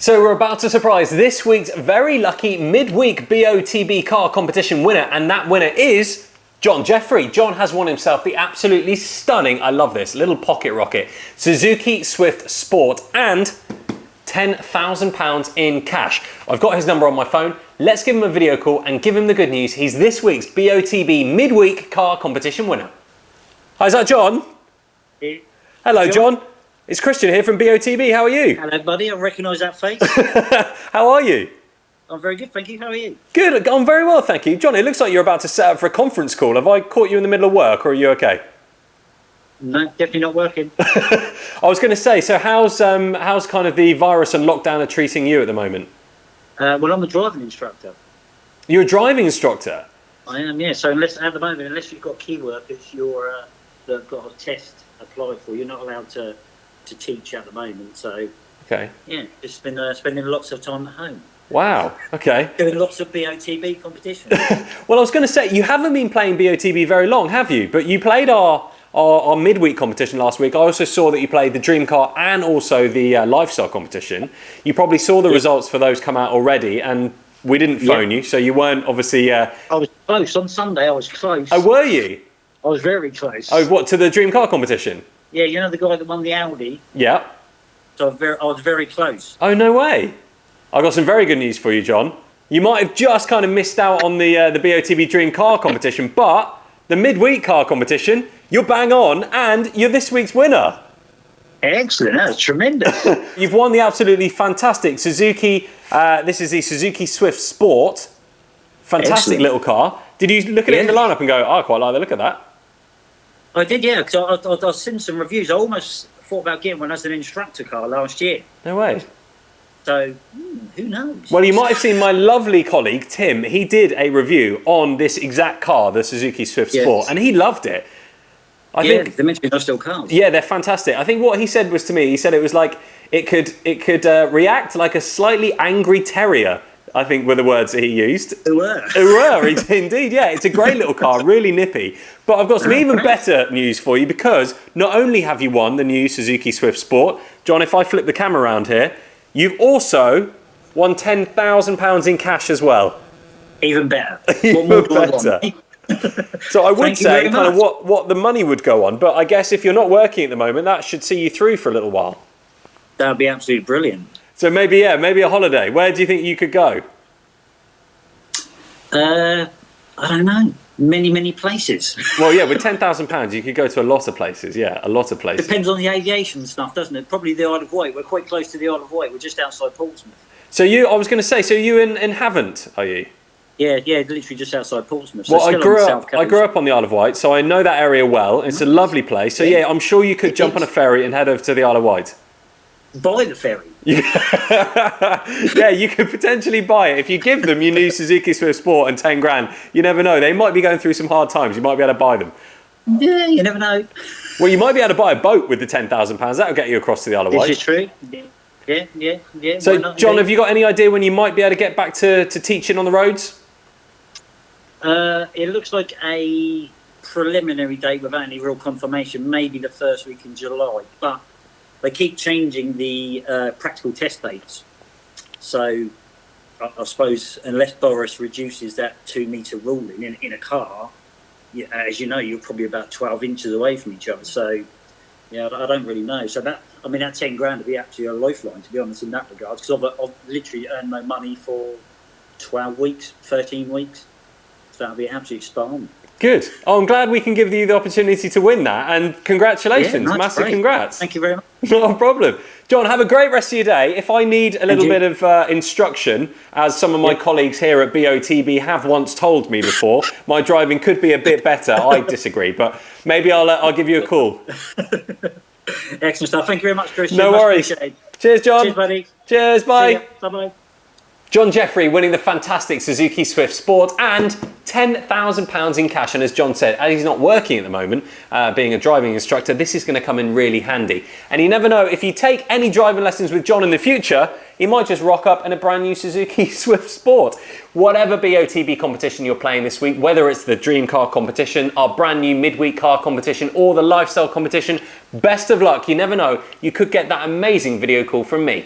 So we're about to surprise this week's very lucky midweek BOTB car competition winner, and that winner is John Jeffery. John has won himself the absolutely stunning, I love this, little pocket rocket, Suzuki Swift Sport and £10,000 in cash. I've got his number on my phone. Let's give him a video call and give him the good news. He's this week's BOTB midweek car competition winner. Hi, is that John? Hey. Hello, John. It's Christian here from BOTB. How are you? Hello, buddy. I recognise that face. How are you? I'm very good, thank you. How are you? Good. I'm very well, thank you. John, it looks like you're about to set up for a conference call. Have I caught you in the middle of work, or are you okay? No, definitely not working. I was going to say, so how's kind of the virus and lockdown are treating you at the moment? Well, I'm a driving instructor. You're a driving instructor? I am, yeah. So unless you've got key workers, that got a test applied for, you're not allowed to teach at the moment. So okay, yeah, just been spending lots of time at home. Wow. Okay. Doing lots of BOTB competitions. Well, I was going to say, you haven't been playing BOTB very long, have you? But you played our midweek competition last week. I also saw that you played the Dream Car and also the Lifestyle competition. You probably saw the results for those come out already, and we didn't phone you, so you weren't obviously... I was close. On Sunday, I was close. Oh, were you? I was very close. Oh, what, to the Dream Car competition? Yeah, you know the guy that won the Audi? Yeah. So I was very close. Oh, no way. I've got some very good news for you, John. You might have just kind of missed out on the BOTB Dream Car competition, but the midweek car competition, you're bang on, and you're this week's winner. Excellent, that's tremendous. You've won the absolutely fantastic Suzuki, this is the Suzuki Swift Sport. Fantastic Excellent. little car. Did you look at it in the lineup and go, oh, I quite like the look of that? I did, yeah, because I've seen some reviews. I almost thought about getting one as an instructor car last year. No way. So, who knows? Well, you might have seen my lovely colleague, Tim. He did a review on this exact car, the Suzuki Swift Sport, and he loved it. I think they're meant to be industrial cars. Yeah, they're fantastic. I think what he said was to me, he said it was like, it could react like a slightly angry terrier, I think were the words that he used. Indeed, yeah. It's a great little car, really nippy. But I've got some even better news for you, because not only have you won the new Suzuki Swift Sport, John, if I flip the camera around here, you've also won £10,000 in cash as well. Even better. Even better. So I would say kind of what the money would go on, but I guess if you're not working at the moment, that should see you through for a little while. That would be absolutely brilliant. So maybe a holiday. Where do you think you could go? I don't know. Many places. Well, yeah, with £10,000, you could go to a lot of places. Yeah, a lot of places. Depends on the aviation stuff, doesn't it? Probably the Isle of Wight. We're quite close to the Isle of Wight. We're just outside Portsmouth. So I was going to say, so you in Havant, are you? Yeah, literally just outside Portsmouth. So well, I grew up on the Isle of Wight, so I know that area well. It's a lovely place. So yeah, I'm sure you could jump on a ferry and head over to the Isle of Wight. Buy the ferry. Yeah, you could potentially buy it. If you give them your new Suzuki Swift Sport and 10 grand, you never know. They might be going through some hard times. You might be able to buy them. Yeah, you never know. Well, you might be able to buy a boat with the £10,000. That'll get you across to the Isle of Wight. This is true. Yeah. So, John, have you got any idea when you might be able to get back to teaching on the roads? It looks like a preliminary date without any real confirmation, maybe the first week in July, but they keep changing the practical test dates. So I suppose unless Boris reduces that 2-metre ruling in a car, as you know, you're probably about 12 inches away from each other. So yeah, I don't really know. So that 10 grand would be actually a lifeline, to be honest, in that regard, because I've literally earned no money for 12 weeks, 13 weeks. That'll be absolutely spot on. Good. Oh, I'm glad we can give you the opportunity to win that, and congratulations, yeah, massive great. Congrats. Thank you very much. Not a problem. John, have a great rest of your day. If I need a little bit of instruction, as some of my colleagues here at BOTB have once told me before, my driving could be a bit better. I disagree, but maybe I'll give you a call. Excellent stuff. Thank you very much, Christian. No worries. Cheers, John. Cheers, buddy. Cheers, bye. Bye-bye. John Jeffery winning the fantastic Suzuki Swift Sport and £10,000 in cash. And as John said, as he's not working at the moment, being a driving instructor, this is going to come in really handy. And you never know, if you take any driving lessons with John in the future, he might just rock up in a brand new Suzuki Swift Sport. Whatever BOTB competition you're playing this week, whether it's the Dream Car Competition, our brand new Midweek Car Competition, or the Lifestyle Competition, best of luck. You never know, you could get that amazing video call from me.